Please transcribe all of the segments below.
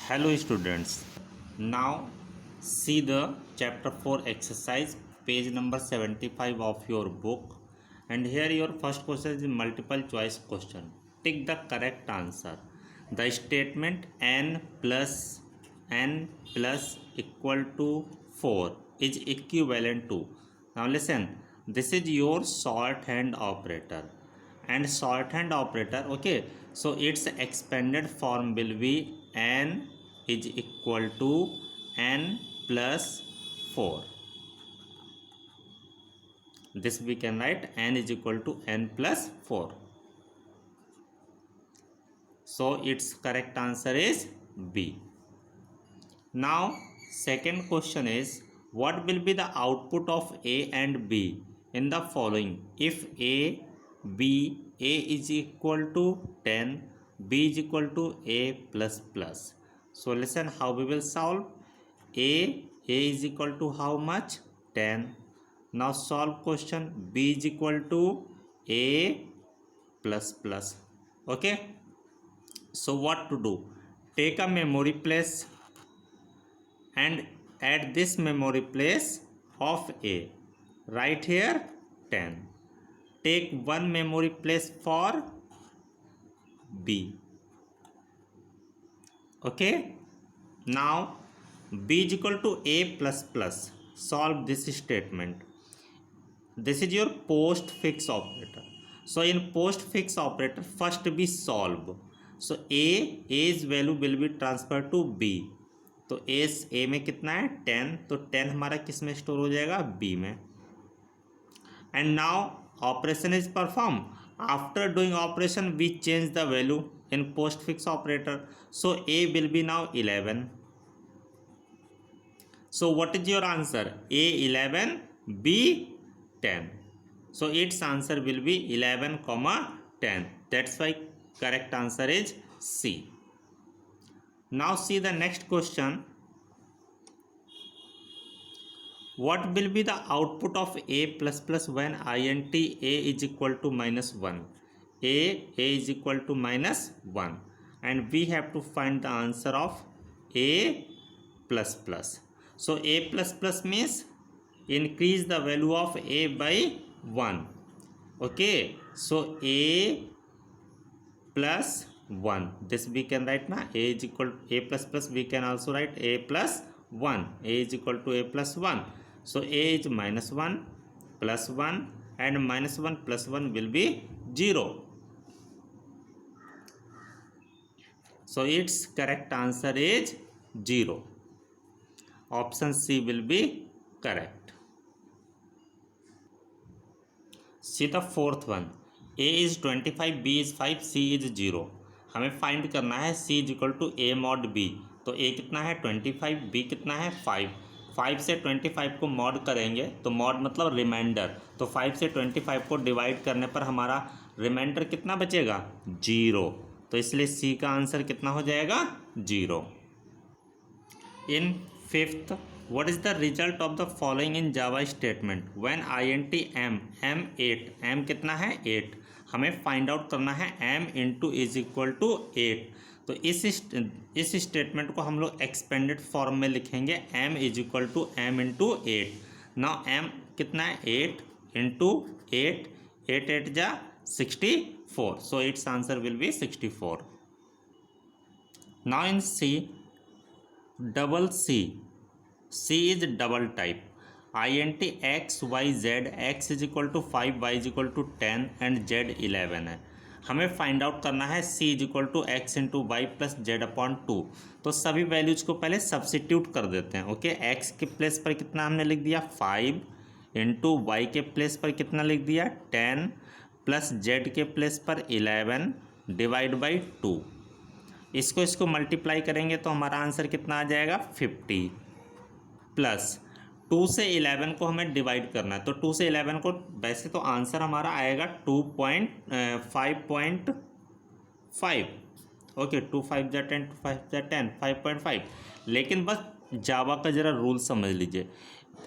Hello students, now see the chapter 4 exercise page number 75 of your book, and here your first question is multiple choice question. Take the correct answer. The statement n plus equal to 4 is equivalent to. Now listen, this is your shorthand operator, and shorthand operator, okay, so its expanded form will be n is equal to n plus 4. This we can write n is equal to n plus 4. So its correct answer is B. Now second question is, what will be the output of A and B in the following if A is equal to 10, B is equal to A plus plus. So listen how we will solve. A is equal to how much? 10. Now solve question. B is equal to A plus plus. Okay. So what to do? Take a memory place and at this memory place of A, right here 10. Take one memory place for B. Okay. Now B is equal to A plus plus. Solve this statement. This is your postfix operator. So in postfix operator, first we solve. So A's value will be transferred to B. तो ए में कितना है 10, तो 10 हमारा किस में store हो जाएगा बी में. And now operation is perform. After doing operation we change the value in postfix operator. So A will be now 11. So what is your answer? A 11, B 10. So its answer will be 11, 10. That's why correct answer is C. Now see the next question. What will be the output of A plus plus when int A is equal to -1? A is equal to -1, and we have to find the answer of A plus plus. So A plus plus means increase the value of A by 1. Okay, so A plus 1, this we can write na, A is equal to A plus plus, we can also write A plus 1. A is equal to A plus 1. So A is -1 plus 1, and -1 plus 1 will be 0. So its correct answer is 0. Option C will be correct. See the fourth one. A is 25, B is 5, C is 0. हमें find करना है C is equal to A mod B. तो A कितना है 25, B कितना है 5. 5 से 25 को मॉड करेंगे, तो मॉड मतलब रिमाइंडर. तो 5 से 25 को डिवाइड करने पर हमारा रिमाइंडर कितना बचेगा? 0. तो इसलिए C का आंसर कितना हो जाएगा? 0. In fifth, what is the result of the following in Java statement when int m 8, m कितना है 8. हमें फाइंड आउट करना है m into is equal to 8. तो इस स्टेटमेंट को हम लोग एक्सपेंडेड फॉर्म में लिखेंगे m is equal to m into 8. Now m कितना है 8 इंटू 8, 8 8 जा 64. सो its answer will B 64. Now in C, double C is double type. int x y z, x is equal to 5, y is equal to 10 and z 11 है. हमें find out करना है C is equal to X into Y plus Z upon 2. तो सभी values को पहले substitute कर देते हैं. ओके, x के प्लेस पर कितना हमने लिख दिया 5, इंटू वाई के प्लेस पर कितना लिख दिया 10, प्लस जेड के प्लेस पर 11 डिवाइड बाई 2. इसको मल्टीप्लाई करेंगे तो हमारा आंसर कितना आ जाएगा 50. प्लस 2 से 11 को हमें डिवाइड करना है, तो 2 से 11 को वैसे तो आंसर हमारा आएगा 5.5. ओके, 2 5 जा 10, 2 5 जा 10, 5.5. लेकिन बस जावा का ज़रा रूल समझ लीजिए.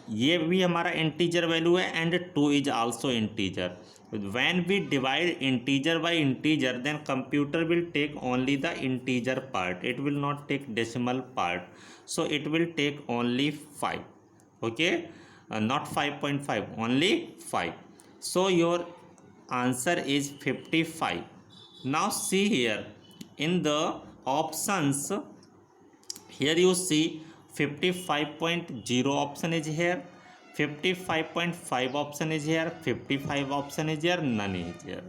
ये भी हमारा इंटीजर वैल्यू है and 2 is also integer. when we divide integer by integer, then computer will take only the integer part, it will not take decimal part, so it will take only 5. Okay, not 5.5, only 5. So your answer is 55. Now see here in the options, here you see 55.0 option is here, 55.5 option is here, 55 option is here, none is here.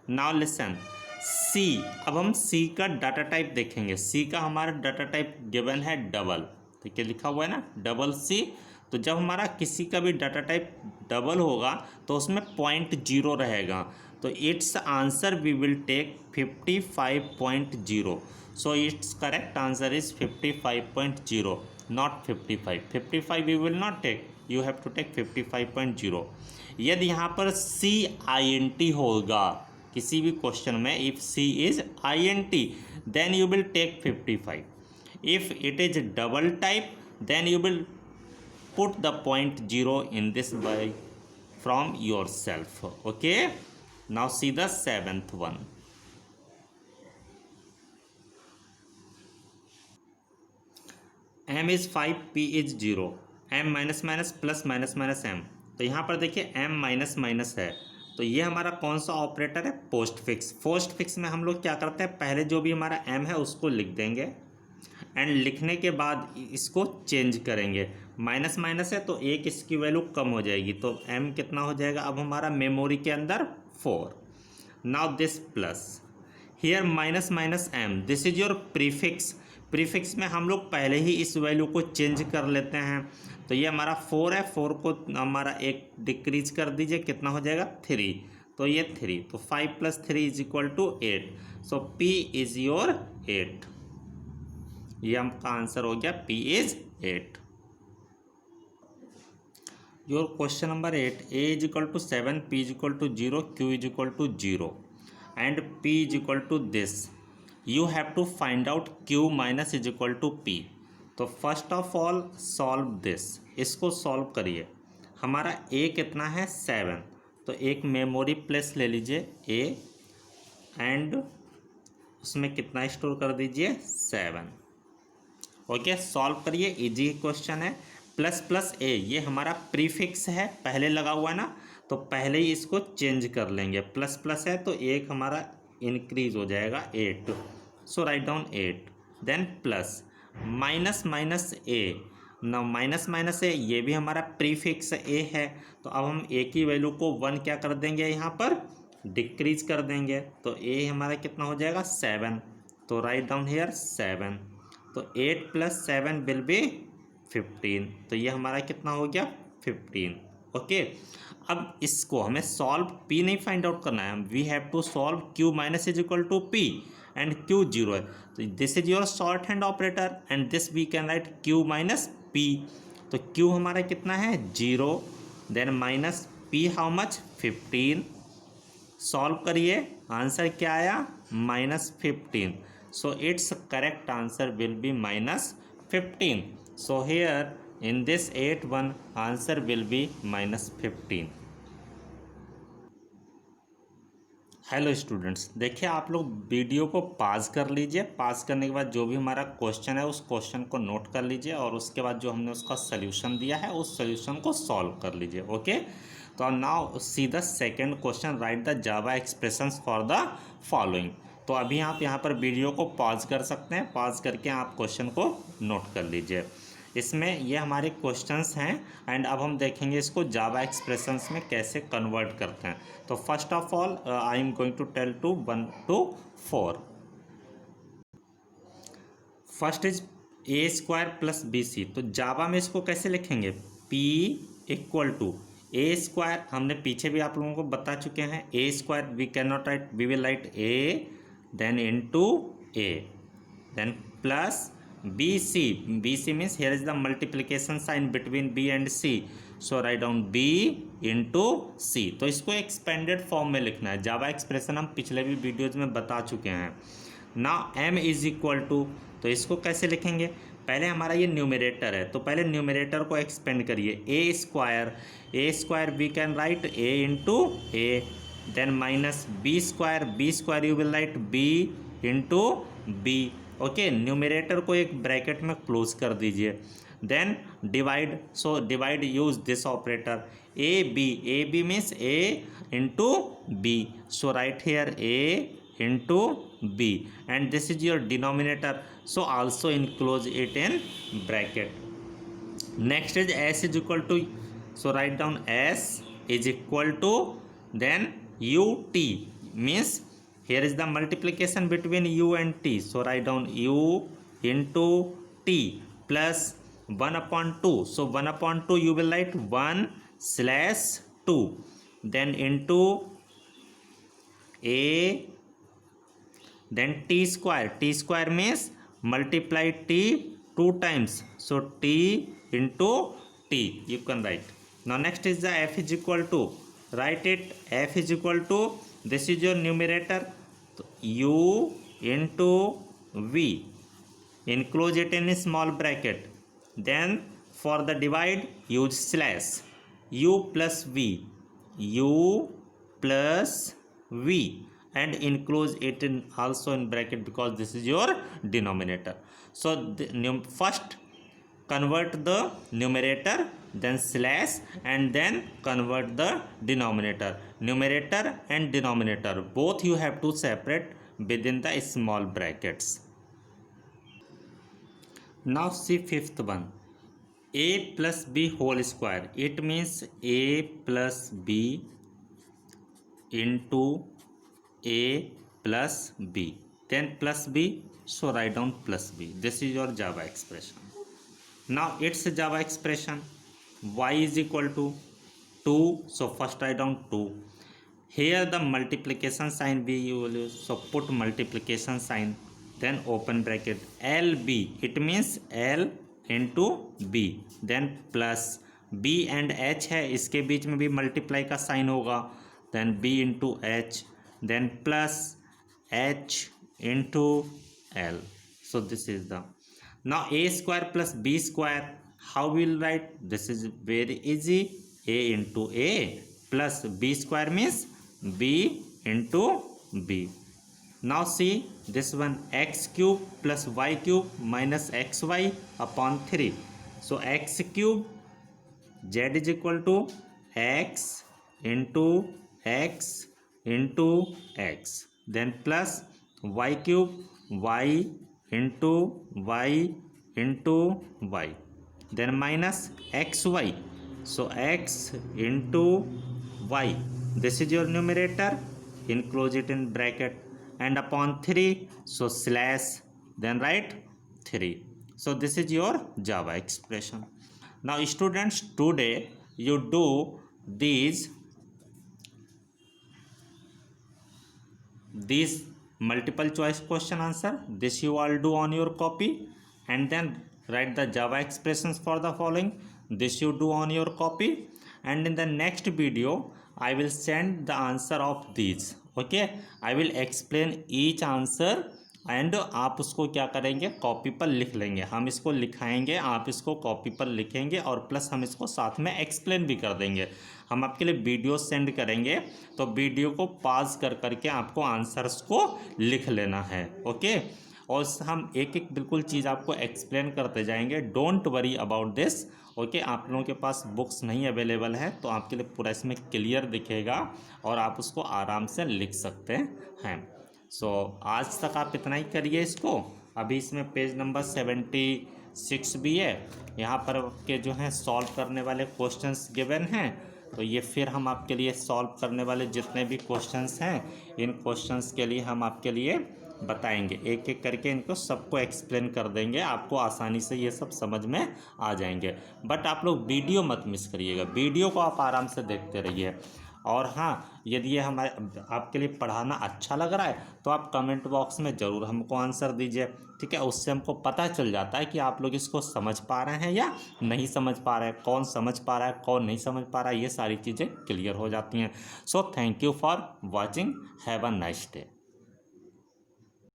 Now listen, C, अब हम C का data type देखेंगे। C का हमारा data type given है double, ठीक है, लिखा हुआ है ना डबल C। तो जब हमारा किसी का भी डाटा टाइप डबल होगा तो उसमें 0.0 रहेगा, तो its answer we will take 55.0। So its correct answer is 55.0, not 55। 55 we will not take, you have to take 55.0। यदि यहाँ पर CINT होगा किसी भी क्वेश्चन में, if C is INT then you will take 55। If it is double type then you will put the 0 in this by from yourself. Okay, now see the 7th one. M is 5, P is 0, M minus minus plus minus minus M। तो यहाँ पर देखिए M minus minus है, तो ये हमारा कौन सा ऑपरेटर है, पोस्ट फिक्स। पोस्ट फिक्स में हम लोग क्या करते हैं, पहले जो भी हमारा M है उसको लिख देंगे एंड लिखने के बाद इसको चेंज करेंगे। माइनस माइनस है तो एक इसकी वैल्यू कम हो जाएगी, तो M कितना हो जाएगा अब हमारा मेमोरी के अंदर 4। Now this plus here minus minus M, this is your prefix. Prefix में हम लोग पहले ही इस वैल्यू को चेंज कर लेते हैं, तो ये हमारा 4 है, 4 को हमारा एक डिक्रीज कर दीजिए, कितना हो जाएगा 3, तो ये 3, तो 5 + 3 = 8। सो P इज योर 8, ये हमका आंसर हो गया, P is 8। Your question number 8, A = 7, P = 0, Q = 0 and P = this. You have to find out Q - P। तो first of all solve this, इसको सॉल्व करिए। हमारा A कितना है 7, तो एक मेमोरी प्लेस ले लीजिए A एंड उसमें कितना स्टोर कर दीजिए 7। ओके, सॉल्व करिए, इजी क्वेश्चन है। प्लस प्लस A ये हमारा प्रीफिक्स है, पहले लगा हुआ है ना, तो पहले ही इसको चेंज कर लेंगे। प्लस प्लस है तो एक हमारा इंक्रीज हो जाएगा 8, so write down 8। Then plus minus minus A, ना माइनस माइनस A ये भी हमारा प्रीफिक्स A है, तो अब हम A की वैल्यू को 1 क्या कर देंगे, यहाँ पर डिक्रीज कर देंगे, तो A हमारा कितना हो जाएगा 7, तो राइट डाउन हेयर 7। तो 8 + 7 विल बी 15, तो ये हमारा कितना हो गया 15। ओके, अब इसको हमें सॉल्व P नहीं फाइंड आउट करना है, we have to solve Q - P and Q 0 है, तो this is your shorthand operator and this we can write Q - P। तो Q हमारा कितना है 0, then minus P how much 15। Solve करिए, आंसर क्या आया -15। So its correct answer will be -15. So here in this 8 1 answer will be -15. Hello students, देखिए आप लोग वीडियो को पॉज कर लीजिए। पॉज करने के बाद जो भी हमारा क्वेश्चन है उस क्वेश्चन को नोट कर लीजिए और उसके बाद जो हमने उसका सल्यूशन दिया है उस सल्यूशन को सॉल्व कर लीजिए। ओके, तो now see the second question, right the Java expressions for the following. तो अभी आप यहाँ पर वीडियो को पॉज कर सकते हैं, पॉज करके आप क्वेश्चन को नोट कर लीजिए। इसमें ये हमारे क्वेश्चंस हैं एंड अब हम देखेंगे इसको जावा एक्सप्रेशंस में कैसे कन्वर्ट करते हैं। तो first of all I am going to tell to 1 to 4। First is A² + BC। तो जावा में इसको कैसे लिखेंगे, P = A², हमने पीछे भी आप लोगों को बता चुके हैं। A² we can not write, we will write A then into A, then plus BC। BC means here is the multiplication sign between B and C, so write down B into C। तो इसको expanded form में लिखना है। जावा expression हम पिछले भी videos में बता चुके हैं। नाउ M = तो इसको कैसे लिखेंगे, पहले हमारा ये न्यूमरेटर है, तो पहले न्यूमरेटर को एक्सपेंड करिए। A² we can write A into A then minus b square you will write b into b. ओके, न्यूमरेटर को एक ब्रैकेट में क्लोज कर दीजिए. Then divide, so divide use this operator A B means A into B. So write here A into b and this is your denominator, so also enclose it in bracket. Next is s is equal to, so write down s is equal to then ut means here is the multiplication between u and t, so write down u into t plus 1 upon 2, so 1 upon 2 you will write 1/2 then into a then t square means multiply t 2 times, so t into t you can write. Now next is the f is equal to, write it, f is equal to, this is your numerator, u into v, enclose it in a small bracket. Then for the divide use slash, u plus v and enclose it in also in bracket because this is your denominator. So first convert the numerator, then slash, and then convert the denominator. Numerator and denominator both you have to separate within the small brackets. Now see fifth one, a plus b whole square. It means a plus b into a plus b, then plus b, so write down plus b. This is your Java expression. Now it's a Java expression. Y is equal to 2, so first write down 2. Here the multiplication sign we will use, so put multiplication sign, then open bracket lb, it means l into b, then plus b and h है, इसके बीच में भी multiply का sign होगा, then b into h, then plus h into l. So this is the, now a square plus b square, how we will write? This is very easy, a into a plus b square means b into b. Now see this one, x cube plus y cube minus xy upon 3. So x cube, z is equal to x into x into x, then plus y cube, y into y into y, then minus xy, so x into y, this is your numerator, enclose it in bracket, and upon 3, so slash, then write 3. So this is your Java expression. Now students, today you do these multiple choice question answer. This you all do on your copy, and then write the Java expressions for the following. This you do on your copy, and in the next video I will send the answer of these. Okay, I will explain each answer and आप उसको क्या करेंगे, copy पर लिख लेंगे. हम इसको लिखाएंगे, आप इसको कॉपी पर लिखेंगे, और प्लस हम इसको साथ में एक्सप्लेन भी कर देंगे. हम आपके लिए वीडियो सेंड करेंगे, तो वीडियो को पॉज कर करके आपको आंसर्स को लिख लेना है. ओके, और हम एक एक बिल्कुल चीज़ आपको एक्सप्लेन करते जाएंगे. Don't worry about this. Okay, आप लोगों के पास बुक्स नहीं अवेलेबल है तो आपके लिए पूरा इसमें क्लियर दिखेगा और आप उसको आराम से लिख सकते हैं. सो आज तक आप इतना ही करिए इसको. अभी इसमें पेज नंबर 76 भी है, यहाँ पर के जो हैं सॉल्व करने वाले क्वेश्चंस गिवन हैं. तो ये फिर हम आपके लिए सॉल्व करने वाले जितने भी क्वेश्चंस हैं, इन क्वेश्चंस के लिए हम आपके लिए बताएंगे. एक एक करके इनको सबको एक्सप्लेन कर देंगे, आपको आसानी से ये सब समझ में आ जाएंगे. बट आप लोग वीडियो मत मिस करिएगा, वीडियो को आप आराम से देखते रहिए. और हाँ, यदि ये हमारे आपके लिए पढ़ाना अच्छा लग रहा है तो आप कमेंट बॉक्स में ज़रूर हमको आंसर दीजिए. ठीक है, उससे हमको पता चल जाता है कि आप लोग इसको समझ पा रहे हैं या नहीं समझ पा रहे हैं, कौन समझ पा रहा है कौन नहीं समझ पा रहा है, ये सारी चीज़ें क्लियर हो जाती हैं. So thank you for watching. Have a nice day.